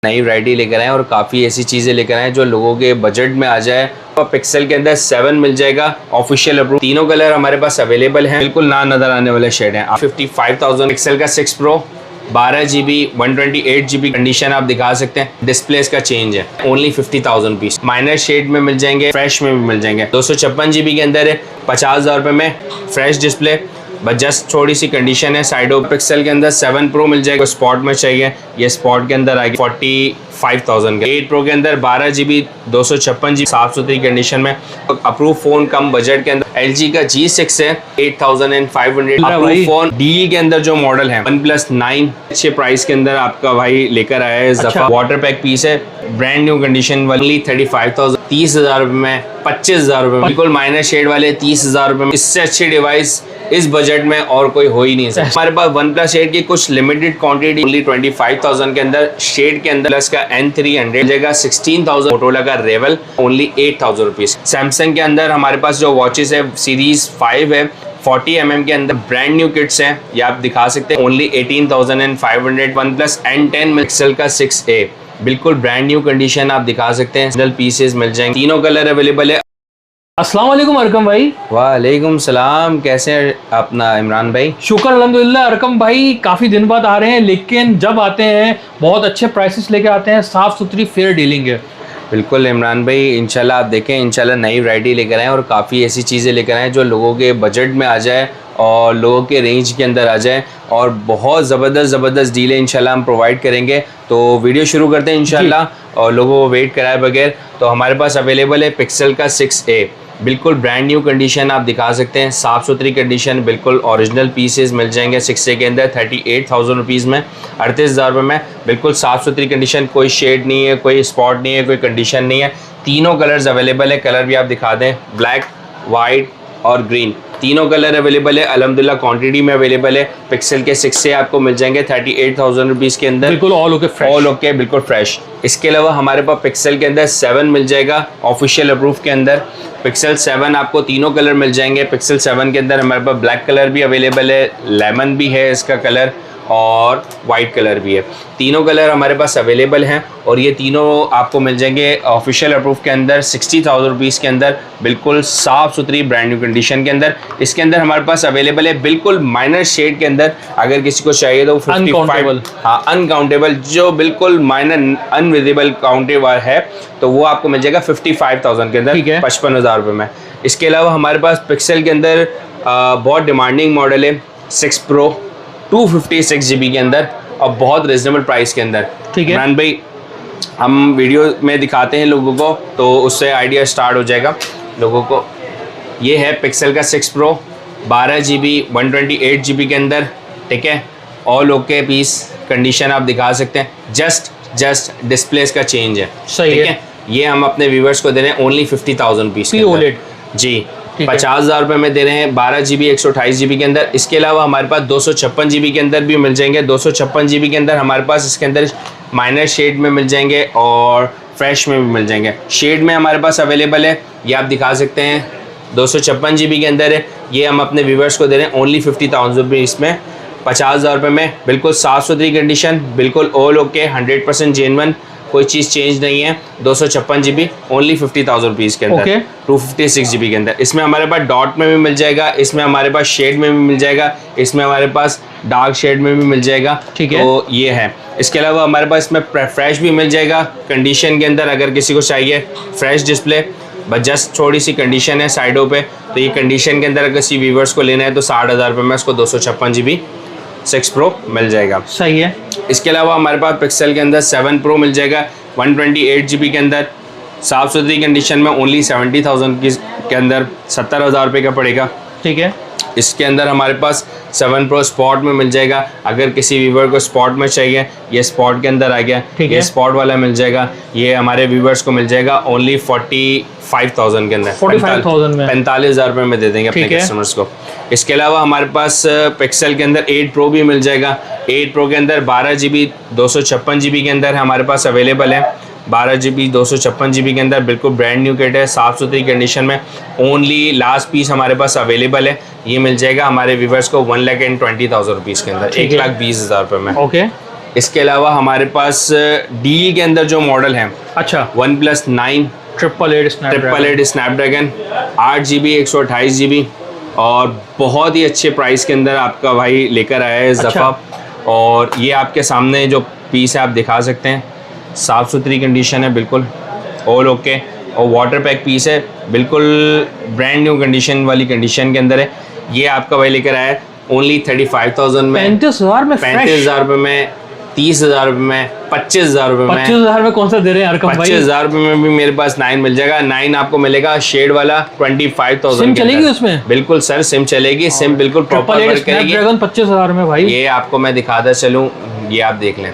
नई वैरायटी लेकर आए और काफ़ी ऐसी चीज़ें लेकर आए जो लोगों के बजट में आ जाए। तो पिक्सल के अंदर 7 मिल जाएगा, ऑफिशियल अप्रूव। तीनों कलर हमारे पास अवेलेबल हैं, बिल्कुल ना नजर आने वाले शेड हैं। 55,000 पिक्सल का 6 Pro 12GB 128GB कंडीशन आप दिखा सकते हैं। डिस्प्ले का चेंज है, ओनली 50,000 पीस। माइनर शेड में मिल जाएंगे, फ्रेश में भी मिल जाएंगे। 256GB के अंदर है, 50,000 रुपये में फ्रेश डिस्प्ले, बस जस्ट थोड़ी सी कंडीशन है। साइडो पिक्सल के अंदर 7 Pro मिल जाएगा, स्पॉट में चाहिए ये स्पॉट के अंदर आएगी 45,000 का। 8 Pro के अंदर 12GB 256GB साफ सुथरी कंडीशन में अप्रूव फोन कम बजट के अंदर। LG का G6 है 8,500 अप्रूव फोन। डील के अंदर जो मॉडल है OnePlus 9 अच्छे प्राइस के अंदर आपका भाई लेकर आया है इस दफा। वाटर पैक पीस है, ब्रांड न्यू कंडीशन वाली 35,000 30,000 रुपये में, 25,000 रुपये में, बिल्कुल माइनर शेड वाले 30,000 रुपये में। इससे अच्छी डिवाइस इस बजट में और कोई हो ही नहीं सकता। हमारे पास OnePlus 8 की कुछ लिमिटेड क्वांटिटी ओनली 25,000 के अंदर शेड के अंदर प्लस का N300 जगह 16,000। मोटोरोला का रेवल ओनली 8,000 रुपीज। सैमसंग के अंदर हमारे पास जो वॉचेस है सीरीज 5 है 40mm के अंदर ब्रांड न्यू किट्स हैं, ये आप दिखा सकते हैं ओनली 18,500। OnePlus N10 पिक्सल का 6A बिल्कुल ब्रांड न्यू कंडीशन आप दिखा सकते हैं। पीसेस मिल जाएंगे, तीनों कलर अवेलेबल है। अस्सलाम वालेकुम अरकम भाई। वालेकुम सलाम, कैसे हैं अपना इमरान भाई? शुक्र अल्हम्दुलिल्लाह। अरकम भाई काफ़ी दिन बाद आ रहे हैं, लेकिन जब आते हैं बहुत अच्छे प्राइसेस लेके आते हैं, साफ़ सुथरी फेयर डीलिंग है। बिल्कुल इमरान भाई, इंशाल्लाह आप देखें, इंशाल्लाह नई वैरायटी लेकर आएँ और काफ़ी ऐसी चीज़ें लेकर आएँ जो लोगों के बजट में आ जाए और लोगों के रेंज के अंदर आ जाए, और बहुत ज़बरदस्त डीलें इंशाल्लाह हम प्रोवाइड करेंगे। तो वीडियो शुरू करते हैं इंशाल्लाह, और लोगों को वेट कराए बगैर। तो हमारे पास अवेलेबल है पिक्सल का 6A बिल्कुल ब्रांड न्यू कंडीशन आप दिखा सकते हैं, साफ़ सुथरी कंडीशन, बिल्कुल ओरिजिनल पीसेस मिल जाएंगे 6A के अंदर 38,000 रुपीज़ में, 38,000 रुपये में। बिल्कुल साफ़ सुथरी कंडीशन, कोई शेड नहीं है, कोई स्पॉट नहीं है, कोई कंडीशन नहीं है। तीनों कलर्स अवेलेबल है, कलर भी आप दिखा दें, ब्लैक, वाइट और ग्रीन, तीनों कलर अवेलेबल है अल्हम्दुलिल्लाह, क्वांटिटी में अवेलेबल है। पिक्सल के 6A आपको मिल जाएंगे 38,000 रुपीज़ के अंदर, बिल्कुल all okay fresh, all okay बिल्कुल फ्रेश। इसके अलावा हमारे पास पिक्सल के अंदर 7 मिल जाएगा, ऑफिशियल अप्रूव के अंदर। पिक्सल 7 आपको तीनों कलर मिल जाएंगे। पिक्सल 7 के अंदर हमारे पास ब्लैक कलर भी अवेलेबल है, लेमन भी है इसका कलर, और वाइट कलर भी है। तीनों कलर हमारे पास अवेलेबल हैं, और ये तीनों आपको मिल जाएंगे ऑफिशियल अप्रूव के अंदर 60,000 रुपीज़ के अंदर, बिल्कुल साफ़ सुथरी ब्रांड न्यू कंडीशन के अंदर। इसके अंदर हमारे पास अवेलेबल है बिल्कुल माइनर शेड के अंदर, अगर किसी को चाहिए तो 55, हाँ अनकाउंटेबल, जो बिल्कुल माइनर अनविजिबल काउंटेबल है, तो वो आपको मिल जाएगा 55,000 के अंदर, 55,000 रुपये में। इसके अलावा हमारे पास पिक्सल के अंदर बहुत डिमांडिंग मॉडल है 6 Pro 256GB के अंदर, और बहुत रिजनेबल प्राइस के अंदर। ठीक है इमरान भाई, हम वीडियो में दिखाते हैं लोगों को, तो उससे आइडिया स्टार्ट हो जाएगा लोगों को। ये है पिक्सल का 6 Pro 12GB 128GB के अंदर, ठीक है, ऑल ओके पीस कंडीशन आप दिखा सकते हैं। जस्ट डिस्प्ले का चेंज है, सही है। ये हम अपने व्यूवर्स को दे रहे हैं ओनली 50,000 पीस जी, 50,000 रुपये में दे रहे हैं 12GB 128GB के अंदर। इसके अलावा हमारे पास 256GB के अंदर भी मिल जाएंगे। 256GB के अंदर हमारे पास इसके अंदर माइनर शेड में मिल जाएंगे और फ्रेश में भी मिल जाएंगे। शेड में हमारे पास अवेलेबल है, ये आप दिखा सकते हैं, 256GB के अंदर है। ये हम अपने व्यूवर्स को दे रहे हैं ओनली 50,000 रुपीज़ में, 50,000 रुपये में, बिल्कुल साफ़ सुथरी कंडीशन, बिल्कुल ऑल ओके, 100% जेन्युइन, कोई चीज़ चेंज नहीं है। 256GB ओनली 50,000 रुपीज़ के अंदर, 256GB के अंदर। इसमें हमारे पास डॉट में भी मिल जाएगा, इसमें हमारे पास शेड में भी मिल जाएगा, इसमें हमारे पास डार्क शेड में भी मिल जाएगा, ठीक है। तो ये है। इसके अलावा हमारे पास इसमें फ्रेश भी मिल जाएगा कंडीशन के अंदर, अगर किसी को चाहिए फ्रेश डिस्प्ले, बस जस्ट थोड़ी सी कंडीशन है साइडों पे। तो ये कंडीशन के अंदर अगर किसी व्यूवर्स को लेना है तो 60,000 रुपये में इसको 256GB 6 Pro मिल जाएगा, सही है। इसके अलावा हमारे पास पिक्सल के अंदर 7 Pro मिल जाएगा 128GB के अंदर, साफ़ सुथरी कंडीशन में, ओनली 70,000 के अंदर, 70,000 रुपये का पड़ेगा, ठीक है। इसके अंदर हमारे पास 7 Pro स्पॉट में मिल जाएगा, अगर किसी व्यूवर को स्पॉट में चाहिए, ये स्पॉट के अंदर आ गया, ठीक है, ये स्पॉट वाला मिल जाएगा। ये हमारे व्यूवर्स को मिल जाएगा ओनली 45,000 के अंदर, 45,000 में, 45,000 रुपये में दे देंगे अपने कस्टमर्स को। इसके अलावा हमारे पास पिक्सल के अंदर 8 Pro भी मिल जाएगा। 8 Pro के अंदर 12GB 256GB के अंदर हमारे पास अवेलेबल है, 12GB 256GB के अंदर, बिल्कुल ब्रांड न्यू किट है, साफ़ सुथरी कंडीशन में। ओनली लास्ट पीस हमारे पास अवेलेबल है, ये मिल जाएगा हमारे व्यूवर्स को 1,20,000 रुपीज़ के अंदर, 1,20,000 रुपये में, ओके। इसके अलावा हमारे पास डी के अंदर जो मॉडल है, अच्छा, OnePlus 9 888 स्नैपड्रैगन 8GB 128GB और बहुत ही अच्छे प्राइस के अंदर आपका भाई लेकर आया है इस अच्छा। दफ़ा। और ये आपके सामने जो पीस है आप दिखा सकते हैं, साफ़ सुथरी कंडीशन है बिल्कुल, ऑल ओके। और वाटर पैक पीस है, बिल्कुल ब्रांड न्यू कंडीशन वाली कंडीशन के अंदर है। ये आपका भाई लेकर आया है ओनली 35,000 में, 35,000 में, 35,000 रुपये में, 30,000 रुपये में, 25,000 रुपये में। 25,000 में कौन सा दे रहे हैं अरकम भाई? 25,000 रुपये में भी मेरे पास 9 मिल जाएगा। 9 आपको मिलेगा शेड वाला 25,000। सिम चलेगी उसमें? बिल्कुल सर, सिम चलेगी, सिम बिल्कुल प्रॉपर वर्क करेगी। 25,000 में भाई, ये आपको मैं दिखाता चलूँ, ये आप देख लें,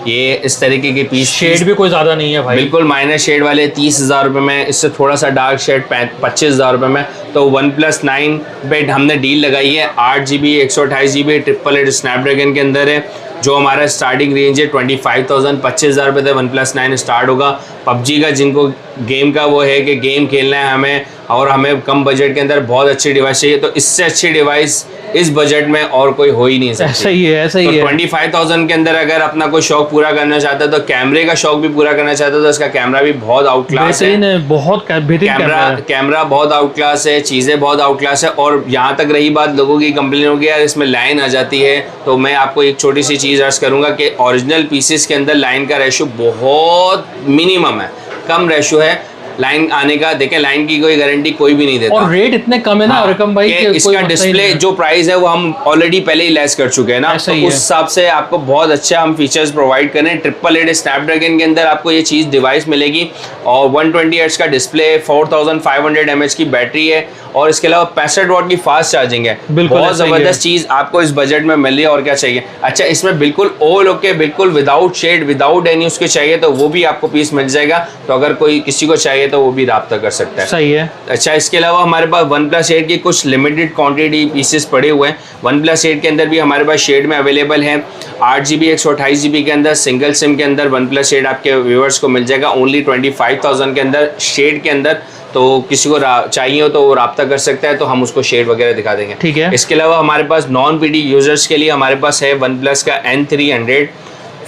ये इस तरीके के पीस, शेड भी कोई ज्यादा नहीं है भाई, बिल्कुल माइनर शेड वाले 30,000 रुपये में, इससे थोड़ा सा डार्क शेड 25,000 रुपये में। तो OnePlus 9 पे हमने डील लगाई है, 8GB 128GB 888 स्नैपड्रैगन के अंदर है, जो हमारा स्टार्टिंग रेंज है 25,000, 25,000 रुपये से OnePlus 9 स्टार्ट होगा। PUBG का जिनको गेम का वो है कि गेम खेलना है हमें और हमें कम बजट के अंदर बहुत अच्छी डिवाइस चाहिए, तो इससे अच्छी डिवाइस इस बजट में और कोई हो ही नहीं सकती। ऐसा ही है, ऐसा ही तो है। 25,000 के अंदर अगर अपना कोई शौक पूरा करना चाहता है, तो कैमरे का शौक भी पूरा करना चाहता है, तो इसका कैमरा भी बहुत आउट क्लास है, बहुत बेहतरीन कैमरा बहुत आउट क्लास है, चीज़ें बहुत आउट क्लास है। और यहाँ तक रही बात लोगों की कंप्लेन की यार इसमें लाइन आ जाती है, तो मैं आपको एक छोटी सी चीज़ अर्ज करूँगा कि ओरिजिनल पीसेस के अंदर लाइन का रेशो बहुत मिनिमम है, कम रेशो है लाइन आने का। देखें, लाइन की कोई गारंटी कोई भी नहीं देता, और रेट इतने कम है ना रकम भाई कि इसका डिस्प्ले जो प्राइस है वो हम ऑलरेडी पहले ही लेस कर चुके हैं ना, तो उस हिसाब से आपको बहुत अच्छा हम फीचर्स प्रोवाइड करें। 888 स्नैपड्रैगन के अंदर आपको ये चीज़ डिवाइस मिलेगी और 120 हर्ट्ज का डिस्प्ले, 4500 mAh की बैटरी है और इसके अलावा 65 वाट की फास्ट चार्जिंग है। बहुत ज़बरदस्त चीज़ आपको इस बजट में मिल रही है, और क्या चाहिए। अच्छा, इसमें बिल्कुल ऑल ओके, बिल्कुल विदाउट शेड, विदाउट एनी उसके चाहिए तो वो भी आपको पीस मिल जाएगा, तो अगर कोई किसी को चाहिए तो वो भी राब्ता कर सकता है। सही है। अच्छा, इसके अलावा हमारे पास OnePlus 8 की कुछ लिमिटेड क्वांटिटी पीसेस पड़े हुए हैं। OnePlus 8 के अंदर भी हमारे पास शेड में अवेलेबल है, 8GB 128GB के अंदर सिंगल सिम के अंदर OnePlus 8 आपके व्यूअर्स को मिल जाएगा ओनली 25,000 के अंदर शेड के अंदर। तो किसी को चाहिए हो तो वो राब्ता कर सकता है, तो हम उसको शेड वगैरह दिखा देंगे। ठीक है। इसके अलावा हमारे पास नॉन पीडी यूजर्स के लिए हमारे पास है OnePlus का N300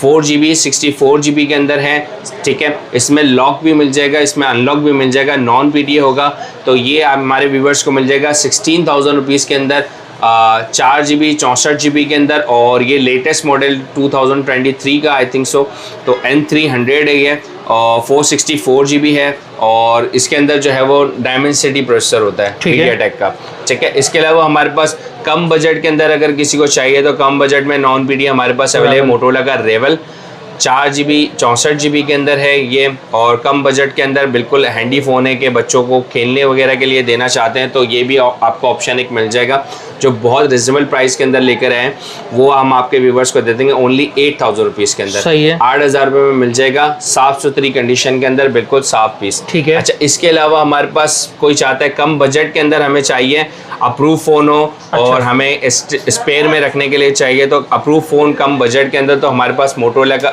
4GB 64GB के अंदर है, ठीक है। इसमें लॉक भी मिल जाएगा, इसमें अनलॉक भी मिल जाएगा, नॉन पीडीए होगा, तो ये हमारे व्यूवर्स को मिल जाएगा 16,000 रुपीज़ के अंदर, 4GB 64GB के अंदर। और ये लेटेस्ट मॉडल 2023 का आई थिंक सो, तो N300 है ये, और 464GB है और इसके अंदर जो है वो Dimensity प्रोसेसर होता है मीडियाटेक का, ठीक है। इसके अलावा हमारे पास कम बजट के अंदर अगर किसी को चाहिए तो कम बजट में नॉन पीडी हमारे पास अवेलेबल मोटोरोला का रेवल 4GB 64GB के अंदर है ये, और कम बजट के अंदर बिल्कुल हैंडी फ़ोन है कि बच्चों को खेलने वगैरह के लिए देना चाहते हैं, तो ये भी आपको ऑप्शन एक मिल जाएगा जो बहुत रिजनेबल प्राइस के अंदर लेकर आए हैं, वो हम आपके व्यूवर्स को दे देंगे ओनली 8,000 रुपीज़ के अंदर। सही है। 8,000 रुपये में मिल जाएगा, साफ़ सुथरी कंडीशन के अंदर, बिल्कुल साफ पीस, ठीक है। अच्छा, इसके अलावा हमारे पास कोई चाहता है कम बजट के अंदर हमें चाहिए अप्रूव फ़ोन हो, और हमें स्पेयर में रखने के लिए चाहिए, तो अप्रूव फ़ोन कम बजट के अंदर तो हमारे पास मोटोरोला का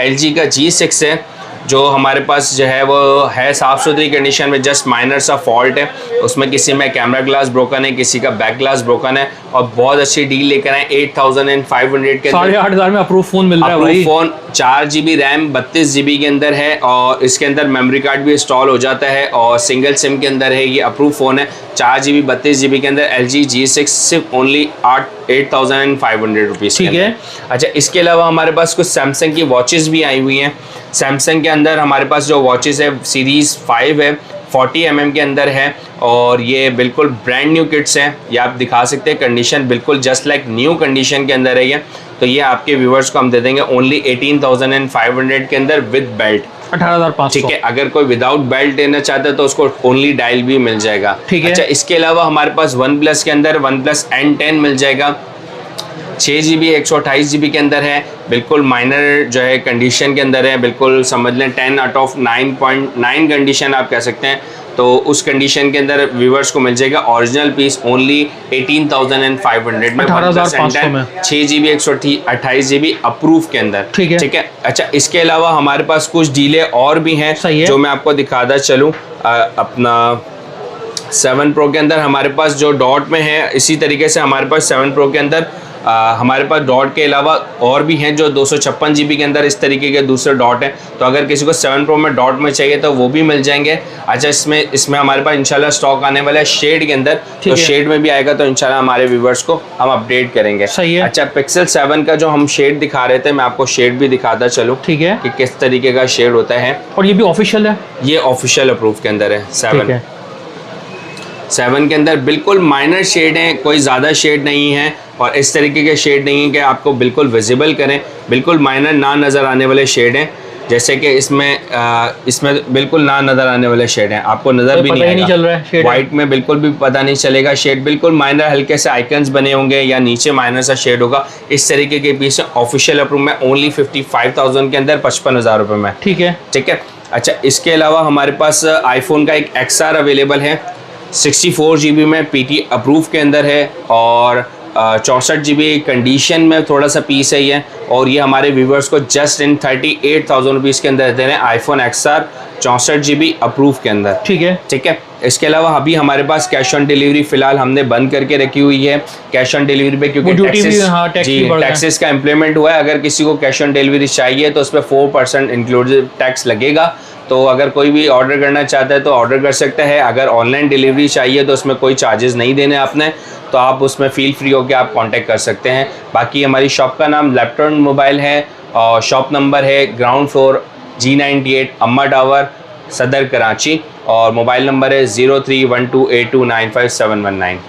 LG का G6 है, जो हमारे पास जो है वो है साफ़ सुथरी कंडीशन में, जस्ट माइनर सा फॉल्ट है उसमें, किसी में कैमरा ग्लास ब्रोकन है, किसी का बैक ग्लास ब्रोकन है, और बहुत अच्छी डील लेकर आए 8,500 के 8,500 में अप्रूव फ़ोन मिल रहा है भाई। फ़ोन 4GB रैम 32GB के अंदर है, और इसके अंदर मेमोरी कार्ड भी इंस्टॉल हो जाता है, और सिंगल सिम के अंदर है, ये अप्रूव फ़ोन है 4GB 32GB के अंदर, LG G6 सिर्फ ओनली 8,500 रुपीज़, ठीक है। अच्छा, इसके अलावा हमारे पास कुछ सैमसंग की वॉचेस भी आई हुई हैं। सैमसंग के अंदर हमारे पास जो वॉचेस है सीरीज़ 5 है, 40 mm के अंदर है, और ये बिल्कुल ब्रांड न्यू किट्स हैं, ये आप दिखा सकते हैं, कंडीशन बिल्कुल जस्ट लाइक न्यू कंडीशन के अंदर है ये, तो ये आपके व्यूवर्स को हम दे देंगे ओनली 18,500 के अंदर विद बेल्ट, 18,500, ठीक है। अगर कोई विदाउट बेल्ट लेना चाहता है तो उसको ओनली डायल भी मिल जाएगा, ठीक है। अच्छा, इसके अलावा हमारे पास OnePlus के अंदर OnePlus N10 मिल जाएगा, 6GB 128GB के अंदर है, बिल्कुल माइनर जो है कंडीशन के अंदर है, बिल्कुल समझ लें 10 आउट ऑफ 9.9 कंडीशन आप कह सकते हैं, तो उस कंडीशन के अंदर व्यूवर्स को मिल जाएगा ओरिजिनल पीस ओनली 18,500 में, 18,500 में, 6GB 128GB अप्रूव के अंदर, ठीक है, ठीक है। अच्छा, इसके अलावा हमारे पास कुछ डीले और भी हैं जो मैं आपको दिखाता चलूँ। अपना 7 प्रो के अंदर हमारे पास जो डॉट में है, इसी तरीके से हमारे पास 7 प्रो के अंदर हमारे पास डॉट के अलावा और भी हैं जो 256 GB के अंदर इस तरीके के दूसरे डॉट हैं। तो अगर किसी को 7 प्रो में डॉट में चाहिए तो वो भी मिल जाएंगे। अच्छा, इसमें हमारे पास इंशाल्लाह स्टॉक आने वाला है शेड के अंदर, तो शेड में भी आएगा तो इंशाल्लाह हमारे व्यूवर्स को हम अपडेट करेंगे। सही है। अच्छा, पिक्सल 7 का जो हम शेड दिखा रहे थे, मैं आपको शेड भी दिखाता चलूँ, ठीक है, कि किस तरीके का शेड होता है। और ये भी ऑफिशियल है? ये ऑफिशियल अप्रूव के अंदर है। 7 के अंदर बिल्कुल माइनर शेड हैं, कोई ज़्यादा शेड नहीं है और इस तरीके के शेड नहीं है कि आपको बिल्कुल विजिबल करें। बिल्कुल माइनर ना नज़र आने वाले शेड हैं, जैसे कि इसमें बिल्कुल ना नज़र आने वाले शेड हैं, आपको नज़र भी नहीं चल रहा है शेड। वाइट में बिल्कुल भी पता नहीं चलेगा शेड, बिल्कुल माइनर हल्के से आइकन्स बने होंगे या नीचे माइनर सा शेड होगा। इस तरीके के पीस ऑफिशियल अप्रूव में ओनली 55,000 के अंदर 55,000 रुपये में। ठीक है। अच्छा, इसके अलावा हमारे पास आईफोन का एक XR अवेलेबल है, 64 GB में PT अप्रूव के अंदर है और 64 GB कंडीशन में थोड़ा सा पीस है ये, और ये हमारे व्यूवर्स को जस्ट इन 38,000 रुपीज़ के अंदर दे रहे हैं आईफोन XR 64 GB अप्रूव के अंदर। ठीक है। इसके अलावा अभी हमारे पास कैश ऑन डिलीवरी फिलहाल हमने बंद करके रखी हुई है, कैश ऑन डिलीवरी पे, क्योंकि टैक्सेस का इम्प्लीमेंट हुआ है। अगर किसी को कैश ऑन डिलीवरी चाहिए तो उस पर 4% इंक्लूसिव टैक्स लगेगा। तो अगर कोई भी ऑर्डर करना चाहता है तो ऑर्डर कर सकता है। अगर ऑनलाइन डिलीवरी चाहिए तो उसमें कोई चार्जेस नहीं देने आपने, तो आप उसमें फील फ्री होकर आप कांटेक्ट कर सकते हैं। बाकी हमारी शॉप का नाम लेफ्टर्न मोबाइल है और शॉप नंबर है ग्राउंड फ्लोर G98 अम्मा टावर, सदर कराची, और मोबाइल नंबर है 031282957919।